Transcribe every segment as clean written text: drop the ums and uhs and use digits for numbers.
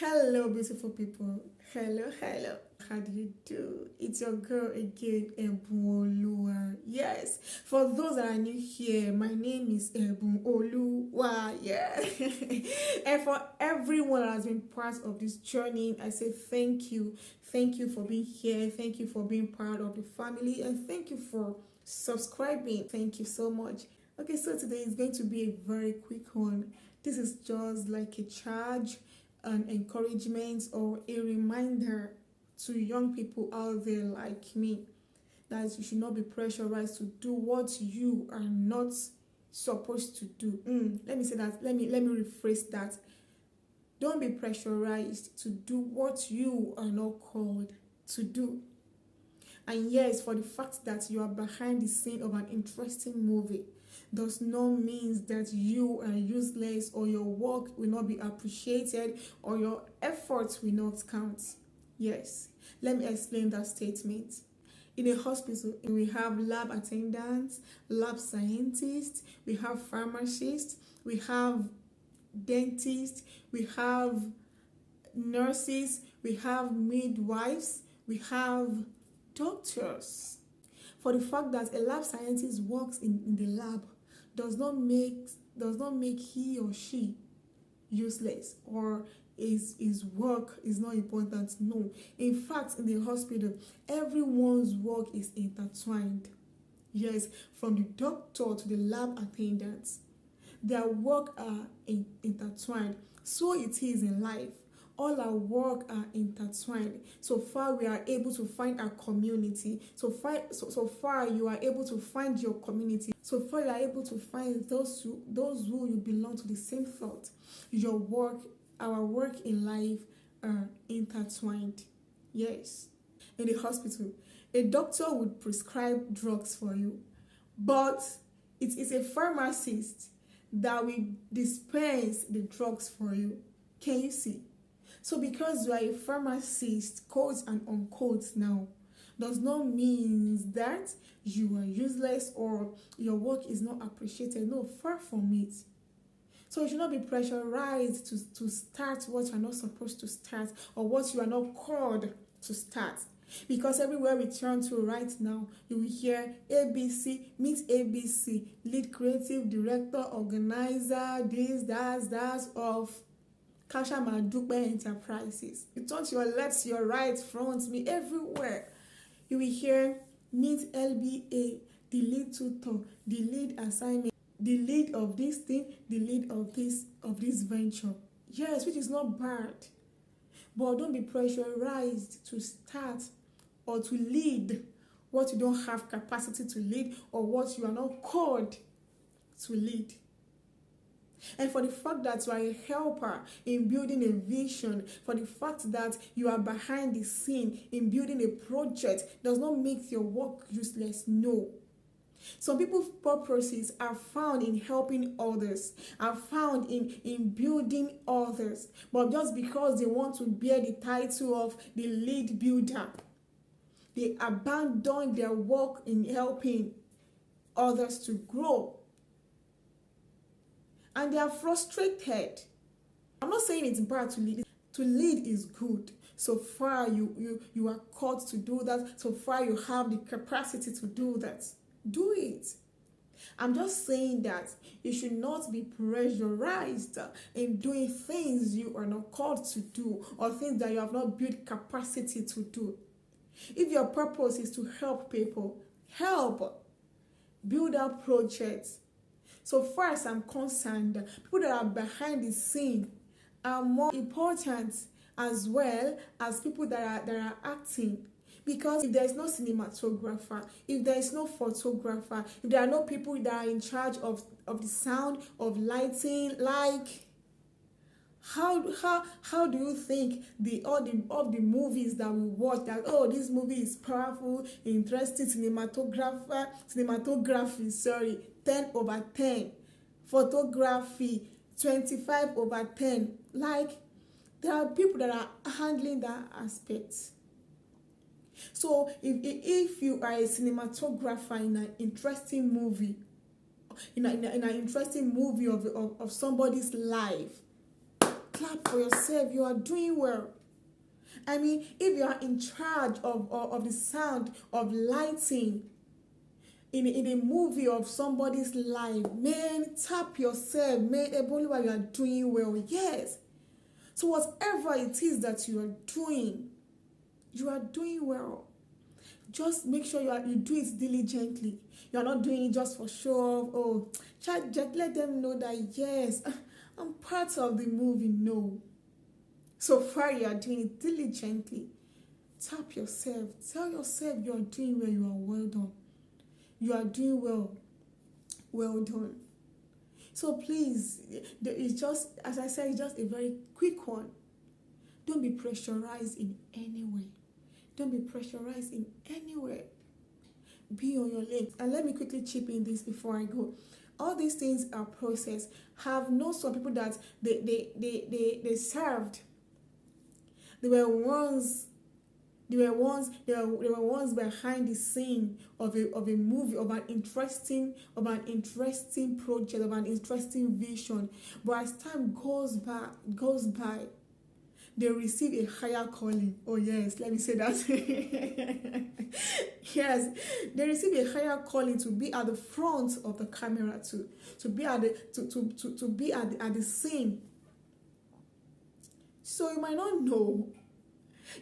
Hello, beautiful people. Hello. How do you do? It's your girl again, Ebun Olua. Yes, for those that are new here, my name is Ebun Olua. Yeah, and for everyone that has been part of this journey, I say thank you. Thank you for being here. Thank you for being part of the family, and thank you for subscribing. Thank you so much. Okay, so today is going to be a very quick one. This is just like a charge, an encouragement, or a reminder to young people out there like me that you should not be pressurized to do what you are not supposed to do. Let me say that. Let me rephrase that. Don't be pressurized to do what you are not called to do. And yes, for the fact that you are behind the scene of an interesting movie does not mean that you are useless or your work will not be appreciated or your efforts will not count. Yes, let me explain that statement. In a hospital, we have lab attendants, lab scientists, we have pharmacists, we have dentists, we have nurses, we have midwives, we have doctors. For the fact that a lab scientist works in the lab does not make he or she useless or his work is not important. No. In fact, in the hospital, everyone's work is intertwined. Yes, from the doctor to the lab attendants, their work are intertwined. So it is in life. All our work are intertwined. So far we are able to find our community. So far you are able to find your community. So far you are able to find those who you belong to the same thought. Your work, our work in life are intertwined. Yes. In the hospital, a doctor would prescribe drugs for you, but it is a pharmacist that will dispense the drugs for you. Can you see? So because you are a pharmacist, quote and unquote now, does not mean that you are useless or your work is not appreciated. No, far from it. So you should not be pressurized to start what you are not supposed to start or what you are not called to start. Because everywhere we turn to right now, you will hear ABC, meet ABC, lead creative director, organizer, this, that of Kasha Madupe Enterprises. You turn to your left, your right, front, me, everywhere. You will hear meet LBA, the lead tutor, the lead assignment, the lead of this thing, the lead of this venture. Yes, which is not bad. But don't be pressurized to start or to lead what you don't have capacity to lead or what you are not called to lead. And for the fact that you are a helper in building a vision, for the fact that you are behind the scene in building a project does not make your work useless. No. Some people's purposes are found in helping others, are found in building others. But just because they want to bear the title of the lead builder, they abandon their work in helping others to grow. And they are frustrated. I'm not saying it's bad to lead. To lead is good. So far you are called to do that. So far you have the capacity to do that. Do it. I'm just saying that you should not be pressurized in doing things you are not called to do or things that you have not built capacity to do. If your purpose is to help people, help. Build up projects. So far as I'm concerned, people that are behind the scene are more important as well as people that are acting. Because if there is no cinematographer, if there is no photographer, if there are no people that are in charge of the sound, of lighting, like how do you think all the movies that we watch that this movie is powerful, interesting, cinematography, 10/10, photography 25/10, like there are people that are handling that aspect. So if you are a cinematographer in an interesting movie, in an interesting movie of somebody's life, clap for yourself. You are doing well. I mean, if you are in charge of the sound, of lighting, in a movie of somebody's life, man, tap yourself, man, Eboluwa, you are doing well. Yes. So whatever it is that you are doing well. Just make sure you do it diligently. You are not doing it just for show. Oh, just let them know that yes, I'm part of the movie. No. So far you are doing it diligently. Tap yourself. Tell yourself you are doing well. You are well done. You are doing well. Well done. So please, it's just, as I said, it's just a very quick one. Don't be pressurized in any way. Don't be pressurized in any way. Be on your lane. And let me quickly chip in this before I go. All these things are processed. Have known some people that they served. They were once behind the scene of a movie, of an interesting project, of an interesting vision. But as time goes by, they receive a higher calling. Oh yes, let me say that. Yes, they receive a higher calling to be at the front of the camera, to be at the scene. So you might not know.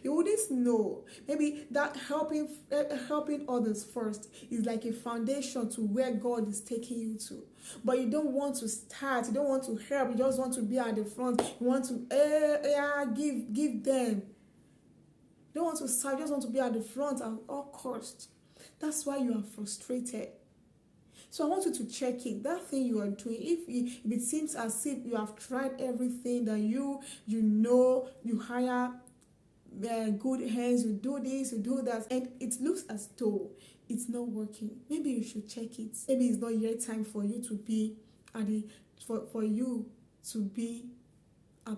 You wouldn't know. Maybe that helping others first is like a foundation to where God is taking you to. But you don't want to start. You don't want to help. You just want to be at the front. You want to give them. You don't want to serve. You just want to be at the front at all costs. That's why you are frustrated. So I want you to check it. That thing you are doing, if it seems as if you have tried everything that you hire good hands, you do this, you do that, and it looks as though it's not working, maybe you should check it. Maybe it's not yet time for you to be at the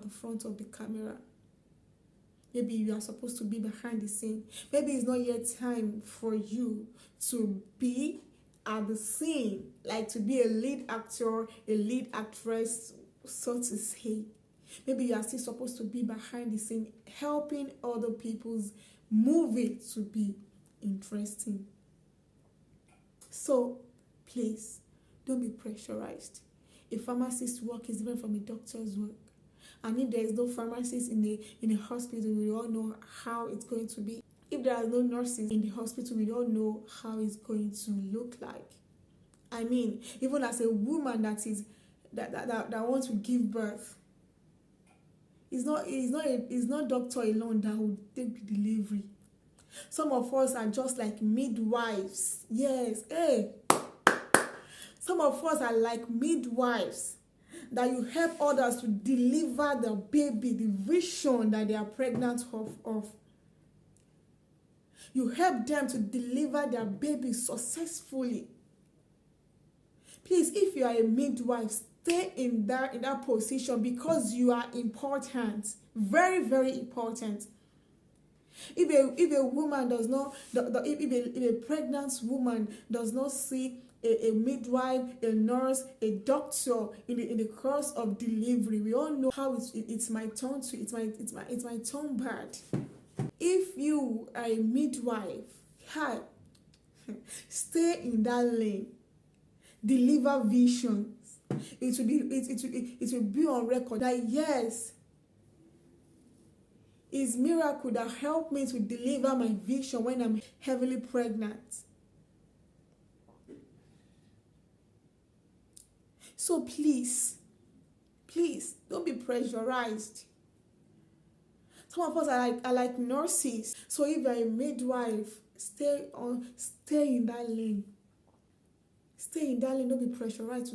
front of the camera. Maybe you are supposed to be behind the scene. Maybe it's not yet time for you to be at the scene, like to be a lead actor, a lead actress, so to say. Maybe you are still supposed to be behind the scene, helping other people's movie to be interesting. So, please, don't be pressurized. A pharmacist's work is different from a doctor's work. And if there is no pharmacist in a hospital, we all know how it's going to be. If there are no nurses in the hospital, we all know how it's going to look like. I mean, even as a woman that wants to give birth, it's not doctor alone that will take the delivery. Some of us are just like midwives. Yes, hey. Some of us are like midwives that you help others to deliver the baby, the vision that they are pregnant of. You help them to deliver their baby successfully. Please, if you are a midwife, stay in that position because you are important. Very, very important. If a woman does not, if a pregnant woman does not see a midwife, a nurse, a doctor in the course of delivery, we all know how it's my turn bad. If you are a midwife, stay in that lane. Deliver visions. It will be on record that yes, it's miracle that helped me to deliver my vision when I'm heavily pregnant. So please, don't be pressurized. Some of us are like nurses. So if you're a midwife, stay in that lane. Stay in that lane. Don't be pressurized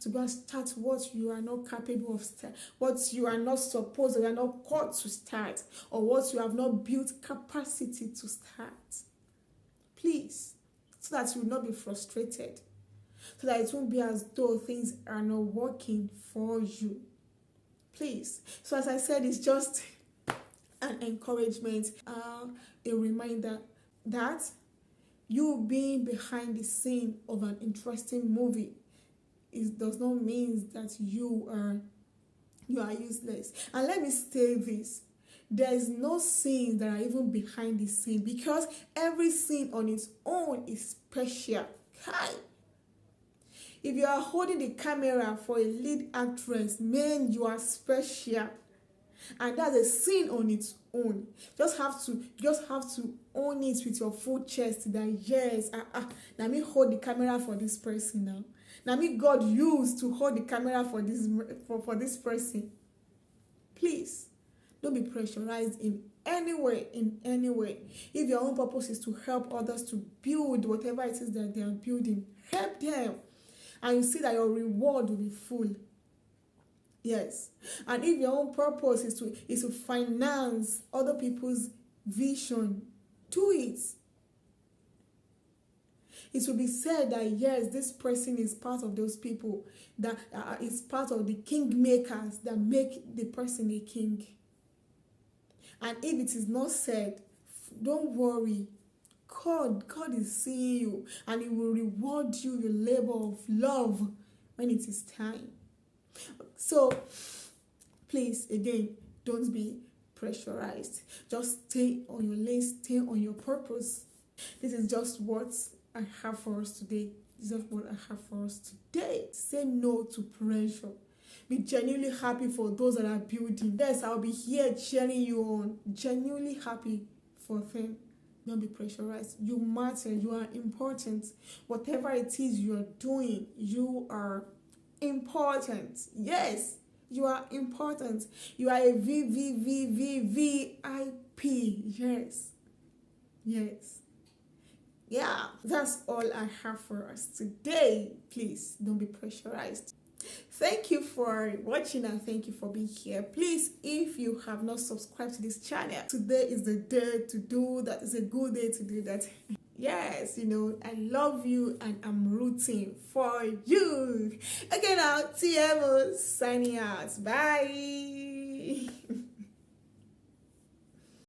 to go and start what you are not capable of start, what you are not supposed, or you are not called to start, or what you have not built capacity to start. Please, so that you will not be frustrated, so that it won't be as though things are not working for you. Please. So as I said, it's just an encouragement, a reminder that you being behind the scene of an interesting movie does not mean that you are You are useless. And let me say this. There is no sin that are even behind the sin, because every sin on its own is special. Hi. If you are holding the camera for a lead actress, man, you are special. And that's a sin on its own. Just have to own it with your full chest that yes, now me hold the camera for this person now. Now me God used to hold the camera for this person. Please, don't be pressurized in any way, If your own purpose is to help others to build whatever it is that they are building, help them. And you see that your reward will be full. Yes. And if your own purpose is to finance other people's vision, do it. It will be said that yes, this person is part of those people that is part of the king makers that make the person a king. And if it is not said, don't worry. God is seeing you, and He will reward you your labor of love when it is time. So, please, again, don't be pressurized. Just stay on your lane, stay on your purpose. This is just what I have for us today. Say no to pressure. Be genuinely happy for those that are building. Yes, I'll be here cheering you on. Genuinely happy for them. Don't be pressurized. You matter. You are important. Whatever it is you are doing, you are important. Yes, you are important. You are a VIP. Yes. Yeah, that's all I have for us today. Please don't be pressurized. Thank you for watching and thank you for being here. Please, if you have not subscribed to this channel, today is the day to do that. It's a good day to do that. Yes, I love you and I'm rooting for you. Okay, now, TMO signing out. Bye.